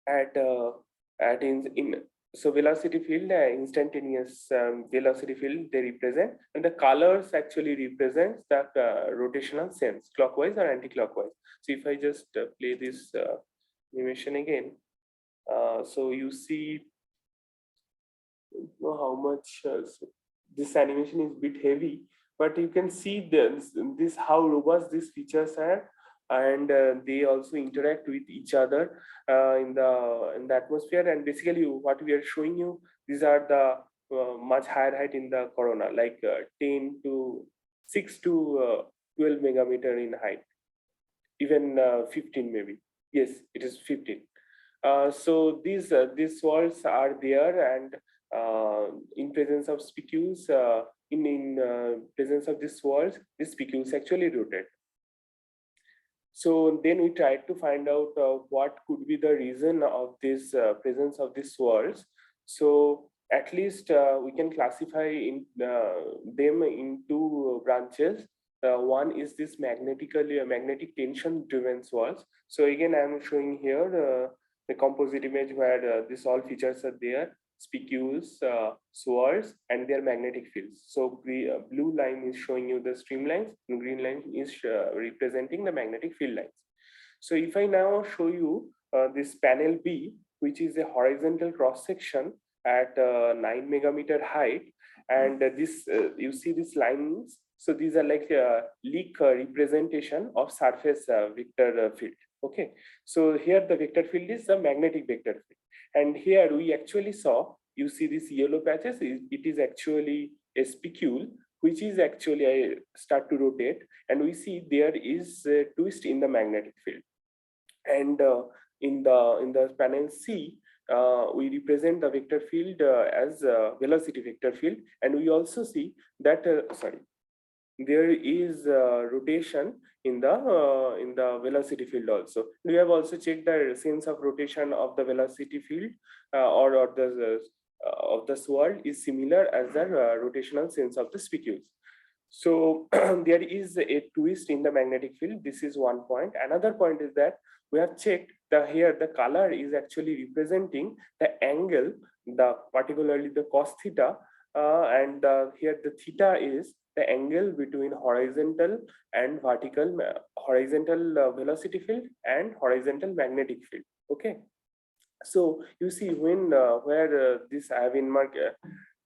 at in so velocity field, instantaneous velocity field they represent, and the colors actually represents the rotational sense, clockwise or anti-clockwise. So if I just play this animation again, so you see how much so this animation is a bit heavy, but you can see this how robust these features are, and they also interact with each other in the atmosphere. And basically what we are showing you, these are the much higher height in the corona, like 10 to 6 to 12 megameter in height, even 15 maybe. Yes, it is 15. So these walls are there, and in presence of spicules, in presence of these walls, these spicules actually rotate. So then we tried to find out what could be the reason of this presence of these walls. So at least we can classify them in two branches. One is this magnetic tension driven walls. So again, I'm showing here the composite image where these all features are there: spicules, swirls, and their magnetic fields. So the blue line is showing you the streamlines, and green line is representing the magnetic field lines. So if I now show you this panel B, which is a horizontal cross section at 9 megameter height, and this you see these lines. So these are like leak representation of surface vector field. Okay, so here the vector field is the magnetic vector field, and here we actually saw, you see these yellow patches, it is actually a spicule which is actually start to rotate, and we see there is a twist in the magnetic field. And in the panel C, we represent the vector field as velocity vector field, and we also see that there is rotation in the velocity field also. We have also checked the sense of rotation of the velocity field or the of the swirl is similar as the rotational sense of the spicules. So there is a twist in the magnetic field. This is one point. Another point is that we have checked here the color is actually representing the angle, the particularly the cos theta, and here the theta is the angle between horizontal and vertical, horizontal velocity field and horizontal magnetic field. Okay, so you see when where this I have in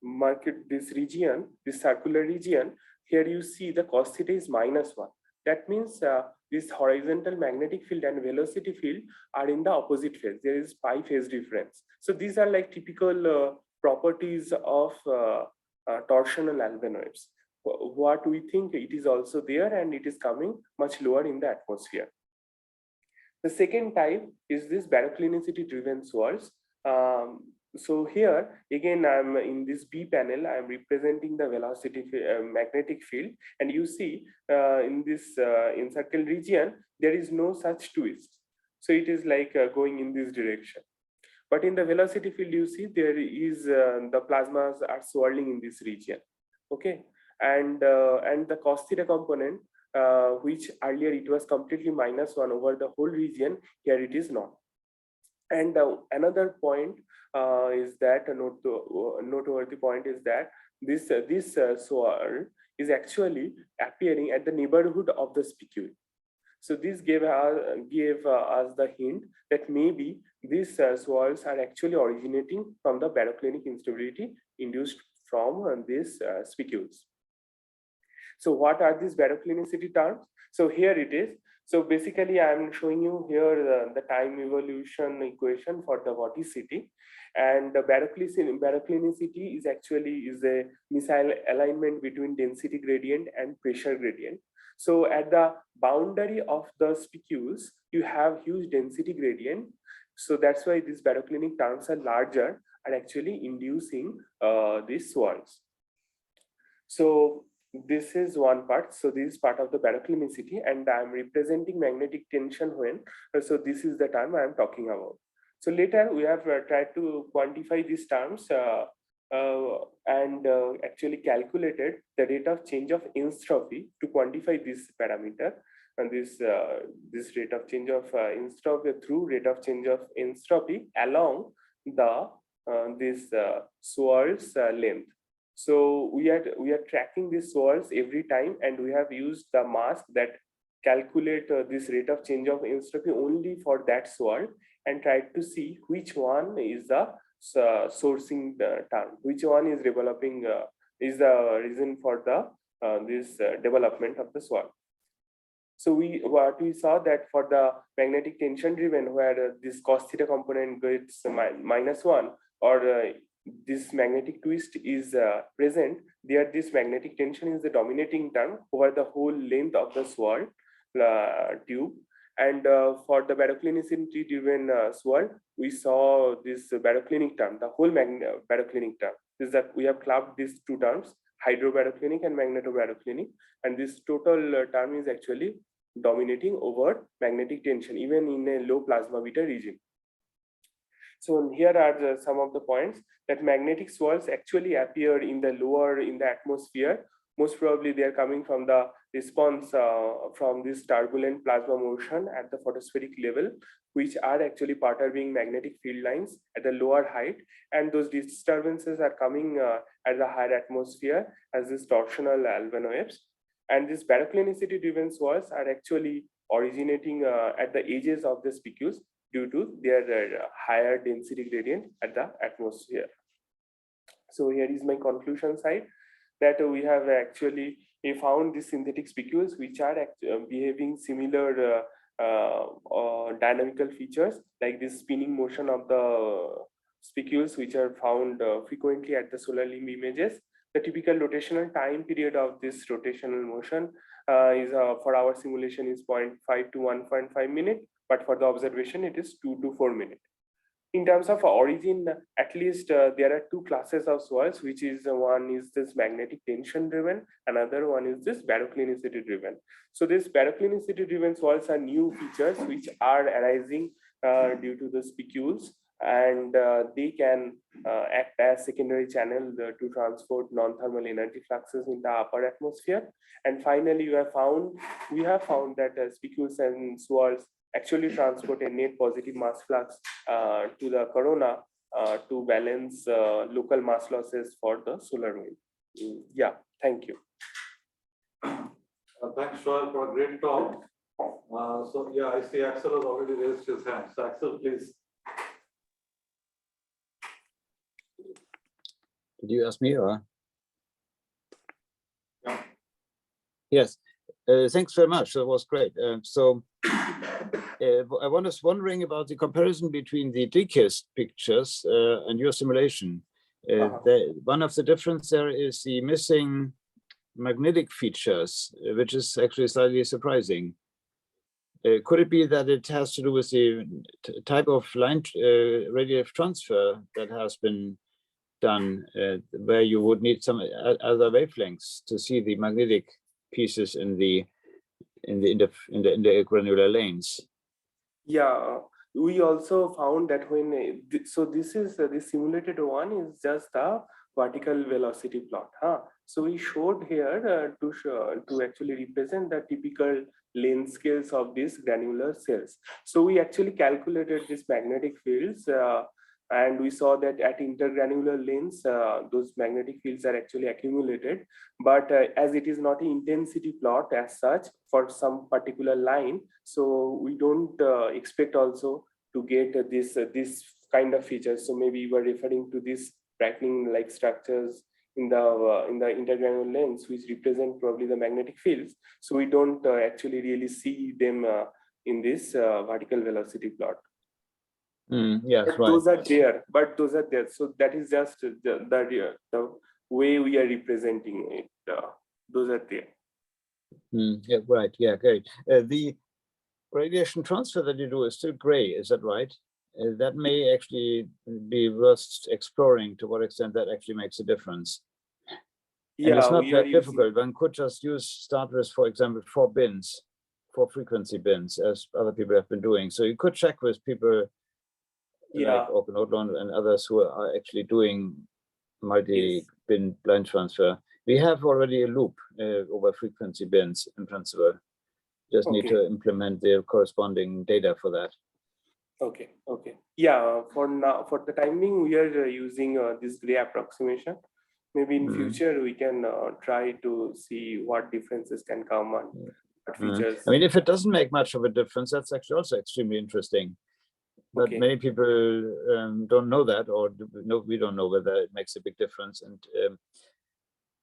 market this region, this circular region, here you see the cos theta is -1. That means this horizontal magnetic field and velocity field are in the opposite phase. There is pi phase difference. So these are like typical properties of torsional albanoids. What we think, it is also there, and it is coming much lower in the atmosphere. The second type is this baroclinicity driven swirls. So here again, I'm in this B panel, I'm representing the velocity magnetic field, and you see in this encircled region there is no such twist. So it is like going in this direction. But in the velocity field, you see there is the plasmas are swirling in this region. Okay, and the cos theta component, which earlier it was completely -1 over the whole region, here it is not. And another point is that a noteworthy point is that this swirl is actually appearing at the neighborhood of the spicule. So this gave us the hint that maybe these swirls are actually originating from the baroclinic instability induced from these spicules. So what are these baroclinicity terms? So here it is. So basically, I'm showing you here the time evolution equation for the vorticity, and the baroclinicity is actually a missile alignment between density gradient and pressure gradient. So at the boundary of the spicules, you have huge density gradient. So that's why these baroclinic terms are larger and actually inducing these swirls. So this is one part. So this is part of the baroclinicity, and I'm representing magnetic tension when. So this is the term I'm talking about. So later we have tried to quantify these terms and actually calculated the rate of change of entropy to quantify this parameter. and this rate of change of entropy through rate of change of entropy along the this swirl's length. So we are tracking these swirls every time, and we have used the mask that calculate this rate of change of entropy only for that swirl, and tried to see which one is the sourcing term, which one is developing is the reason for the this development of the swirl. So what we saw that for the magnetic tension driven, where this cos theta component gets -1, or this magnetic twist is present, there this magnetic tension is the dominating term over the whole length of the swirl tube. And for the baroclinicity driven swirl, we saw this baroclinic term, the whole baroclinic term. Is that we have clubbed these two terms, hydrobaroclinic and magnetobaroclinic, and this total term is actually dominating over magnetic tension, even in a low plasma beta region. So here are some of the points that magnetic swirls actually appear in the atmosphere. Most probably they are coming from the response from this turbulent plasma motion at the photospheric level, which are actually perturbing magnetic field lines at the lower height, and those disturbances are coming at the higher atmosphere as these torsional Alban waves. And these baroclinicity driven swirls are actually originating at the edges of the spicules due to their higher density gradient at the atmosphere. So here is my conclusion side, that we have actually found these synthetic spicules which are behaving similar dynamical features, like this spinning motion of the spicules, which are found frequently at the solar limb images. The typical rotational time period of this rotational motion is for our simulation is 0.5 to 1.5 minutes, but for the observation it is 2 to 4 minutes. In terms of origin, at least there are two classes of swirls, which is one is this magnetic tension driven, another one is this baroclinicity driven. So this baroclinicity driven swirls are new features which are arising due to the spicules, and they can act as secondary channel to transport non-thermal energy fluxes in the upper atmosphere. And finally, we have found that spicules and swirls actually transport a net positive mass flux to the corona to balance local mass losses for the solar wind. Yeah, thank you. Thanks, Joel, for a great talk. So yeah, I see Axel has already raised his hand. So Axel, please. Did you ask me or? Yeah. Yes, thanks very much. That was great. I was wondering about the comparison between the DKIST pictures and your simulation. One of the difference there is the missing magnetic features, which is actually slightly surprising. Could it be that it has to do with the type of line radiative transfer that has been done, where you would need some other wavelengths to see the magnetic pieces in the granular lanes? Yeah, we also found that when so this simulated one is just the vertical velocity plot. So we showed here to actually represent the typical length scales of these granular cells. So we actually calculated these magnetic fields, and we saw that at intergranular lengths, those magnetic fields are actually accumulated. But as it is not an intensity plot as such for some particular line, so we don't expect also to get this kind of features. So maybe you were referring to these brightening-like structures in the intergranular lengths, which represent probably the magnetic fields. So we don't actually really see them in this vertical velocity plot. Yes, but right. Those are there. So that is just the way we are representing it. Those are there. Yeah, right. Yeah, great. The radiation transfer that you do is still gray. Is that right? That may actually be worth exploring to what extent that actually makes a difference. Yeah, and it's not that difficult. One could just start with, for example, 4 bins, 4 frequency bins, as other people have been doing. So you could check with people like Open Outland and others who are actually doing multi-bin blind transfer. We have already a loop over frequency bins in principle. Just need Okay. to implement the corresponding data for that. Okay. Okay. Yeah. For now, for the timing, we are using this gray approximation. Maybe in future we can try to see what differences can come and what features. I mean, if it doesn't make much of a difference, that's actually also extremely interesting. But Okay. many people don't know that, or no, we don't know whether it makes a big difference.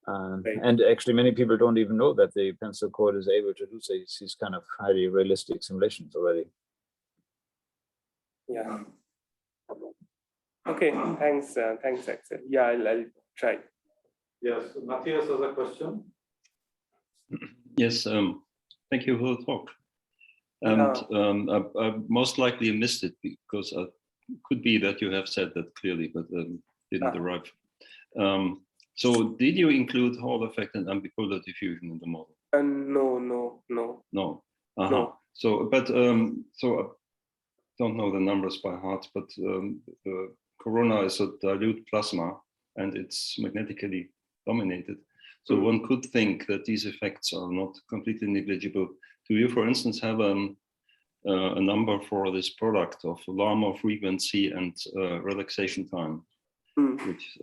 Right. And actually, many people don't even know that the pencil code is able to do these kind of highly realistic simulations already. Yeah. Okay. Thanks. Thanks, Axel. Yeah, I'll try. Yes, Matthias has a question. Yes, thank you for the talk. And I most likely missed it because it could be that you have said that clearly, but didn't arrive. So did you include Hall effect and ambipolar diffusion in the model? No. No. No. So, but so I don't know the numbers by heart, but corona is a dilute plasma and it's magnetically dominated. So one could think that these effects are not completely negligible. Do you, for instance, have a number for this product of Larmor frequency and relaxation time, which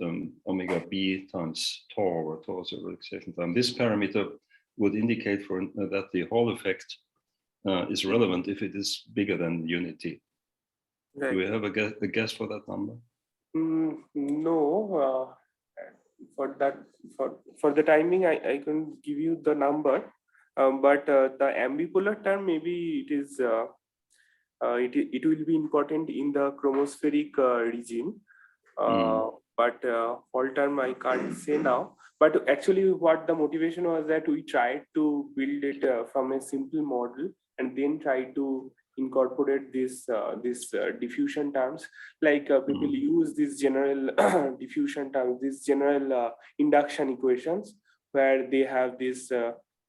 omega b times tau, or tau is a relaxation time? This parameter would indicate that the Hall effect is relevant if it is bigger than unity. Right. Do we have a guess for that number? No. For that, for the timing, I couldn't give you the number, but the ambipolar term, maybe it is it will be important in the chromospheric regime. But Hall term I can't say now. But actually, what the motivation was that we tried to build it from a simple model and then try to incorporate this diffusion terms, like people use these general diffusion terms, these general induction equations, where they have this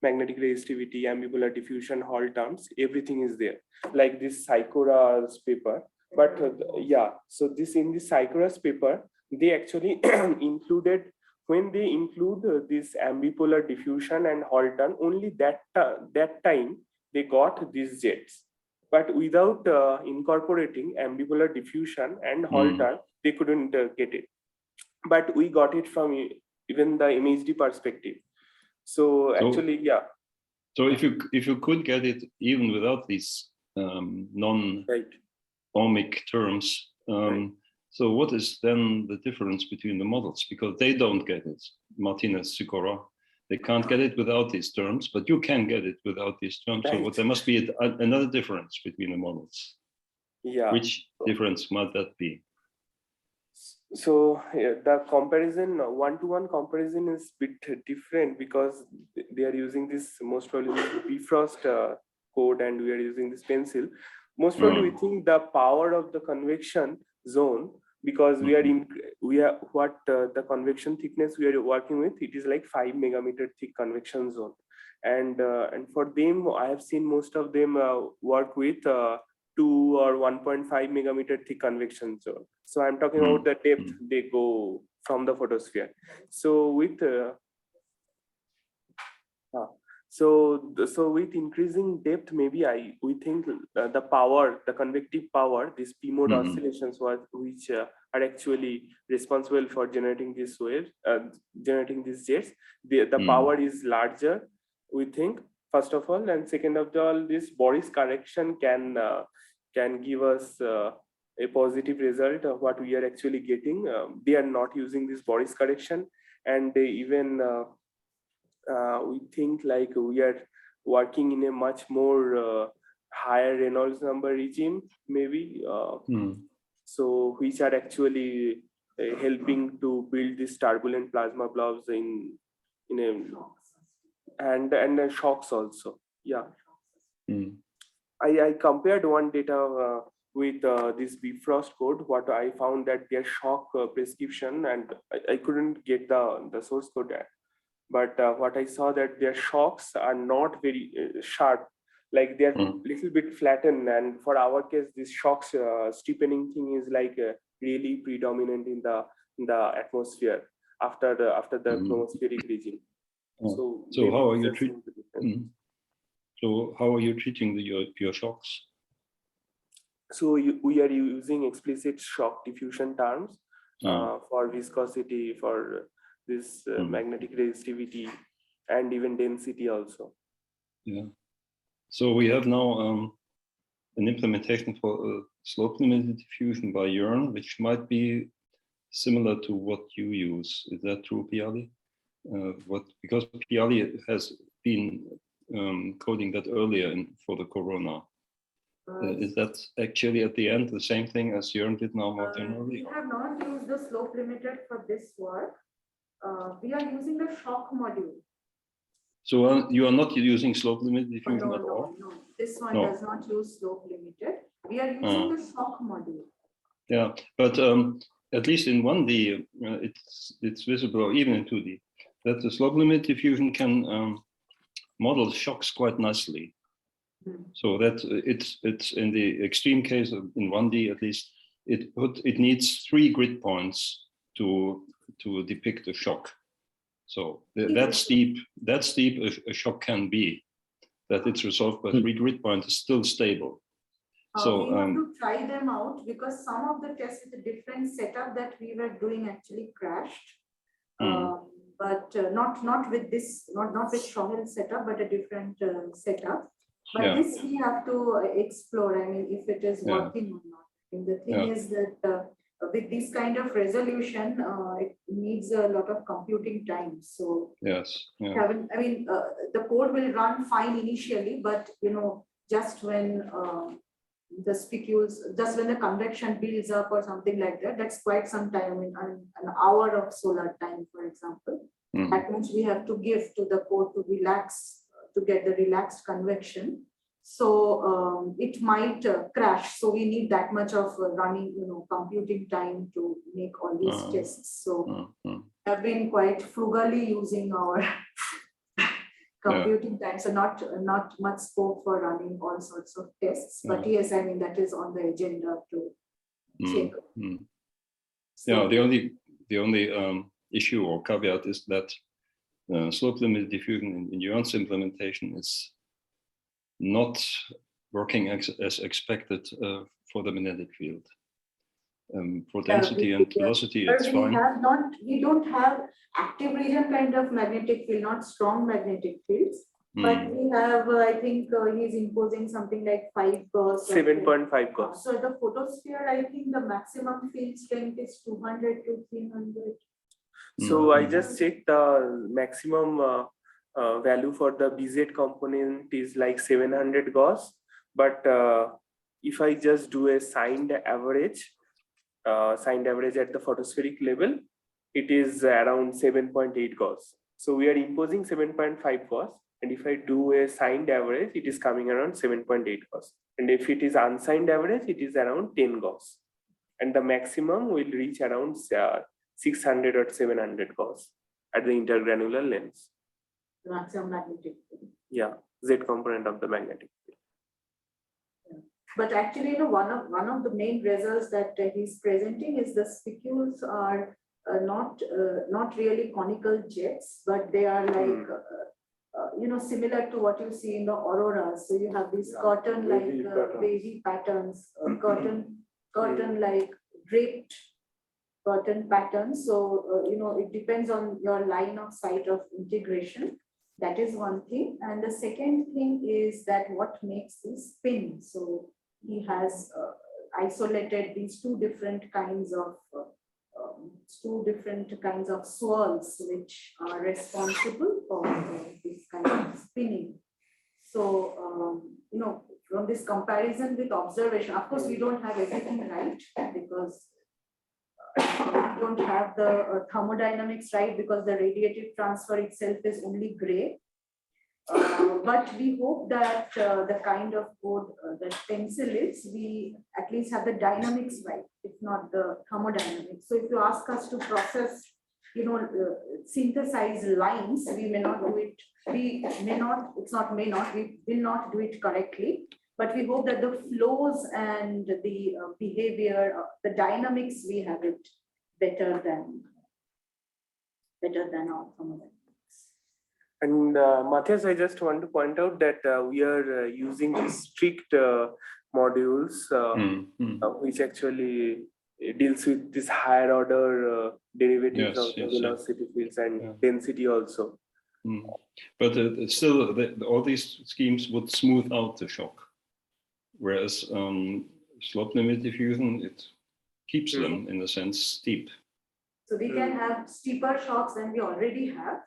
magnetic resistivity, ambipolar diffusion, Hall terms, everything is there, like this Sycora's paper. But yeah, so this in this Sycora's paper, they actually included, when they include this ambipolar diffusion and Hall term, only that time they got these jets. But without incorporating ambipolar diffusion and Hall term, they couldn't get it. But we got it from even the MHD perspective. So actually, yeah. So if you could get it even without these non-ohmic terms, so what is then the difference between the models? Because they don't get it, Martinez, Sikora. They can't get it without these terms, but you can get it without these terms. So there must be another difference between the models. Yeah. Which difference might that be? So the comparison, one-to-one comparison is a bit different, because they are using this, most probably Bifrost code, and we are using this pencil. Most probably we think the power of the convection zone, because we are what the convection thickness we are working with, it is like 5 megameter thick convection zone, and for them I have seen most of them work with 2 or 1.5 megameter thick convection zone. So I'm talking about the depth they go from the photosphere. So with so with increasing depth, maybe we think the power, the convective power, these P mode oscillations, which are actually responsible for generating these waves, generating these jets, the power is larger, we think, first of all, and second of all, this Boris correction can give us a positive result of what we are actually getting. They are not using this Boris correction, and they even we think like we are working in a much more higher Reynolds number regime, maybe. So which are actually helping to build these turbulent plasma blobs in a, and shocks also. Yeah. I compared one data with this Bifrost code. What I found that their shock prescription, and I couldn't get the source code there. But what I saw that their shocks are not very sharp, like they're little bit flattened. And for our case, this shocks steepening thing is like really predominant in the atmosphere after the chromospheric regime. So how are you treating? So how are you treating your shocks? So we are using explicit shock diffusion terms Ah. for viscosity, for this magnetic resistivity, and even density also. Yeah. So we have now an implementation for slope limited diffusion by Jörn, which might be similar to what you use. Is that true, Piali? Because Piali has been coding that earlier for the corona. Is that actually at the end the same thing as Jörn did now more generally? We have not used the slope limited for this work. We are using the shock module. So you are not using slope limited diffusion no, at all? No, this one No. does not use slope limited. We are using the shock module. Yeah, but at least in 1D, it's visible, even in 2D, that the slope limit diffusion can model shocks quite nicely. So that it's in the extreme case of, in 1D at least, it needs 3 grid points to depict a shock. So that steep a shock can be, that it's resolved by 3 grid points is still stable. So we have to try them out because some of the tests with a different setup that we were doing actually crashed. But not with this, not with Sahel setup, but a different setup. But this we have to explore. I mean, if it is working or not. And the thing is that with this kind of resolution, it needs a lot of computing time. So I mean, the code will run fine initially, but just when the spicules, just when the convection builds up or something like that, that's quite some time. I mean, an hour of solar time, for example. That much we have to give to the code to relax, to get the relaxed convection. So it might crash. So we need that much of running, computing time to make all these tests. So I've been quite frugally using our computing time. So not much scope for running all sorts of tests. But yes, I mean, that is on the agenda to check. So, the only issue or caveat is that slope limited diffusion in Jörn's implementation is not working as expected for the magnetic field. For density and velocity, it's fine. We don't have active region kind of magnetic field, not strong magnetic fields. But we have, I think he's imposing something like 5 gauss. 7.5 gauss. So the photosphere, I think the maximum field strength is 200 to 300. So I just checked the maximum value for the BZ component is like 700 gauss. But if I just do a signed average at the photospheric level, it is around 7.8 gauss. So we are imposing 7.5 gauss. And if I do a signed average, it is coming around 7.8 gauss. And if it is unsigned average, it is around 10 gauss. And the maximum will reach around 600 or 700 gauss at the intergranular lens. The maximum magnetic field. Yeah, Z component of the magnetic field. Yeah. But actually, one of the main results that he's presenting is the spicules are not really conical jets, but they are like similar to what you see in the auroras. So you have these curtain-like wavy patterns, curtain-like draped curtain patterns. So it depends on your line of sight of integration. That is one thing. And the second thing is that what makes this spin. So he has isolated these two different kinds of swirls which are responsible for this kind of spinning. So from this comparison with observation, of course we don't have everything right because we don't have the thermodynamics right because the radiative transfer itself is only gray. But we hope that the kind of code that pencil is, we at least have the dynamics right, if not the thermodynamics. So if you ask us to process, synthesize lines, we may not do it. We will not do it correctly. But we hope that the flows and the behavior, the dynamics, we have it better than our thermodynamics. And Matthias, I just want to point out that we are using strict modules which actually deals with this higher order derivatives Yes, of the yes, yeah. velocity fields and Yeah. density also. But still, all these schemes would smooth out the shock, whereas slope limit diffusion, it keeps them in a sense steep. So we can have steeper shocks than we already have.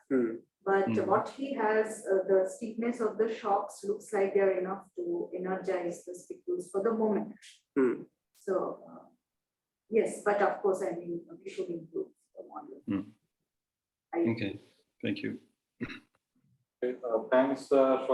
But what he has, the steepness of the shocks looks like they are enough to energize the spicules for the moment. So yes, but of course, I mean, we should improve the model. Okay, thank you. Thanks, Shoaib.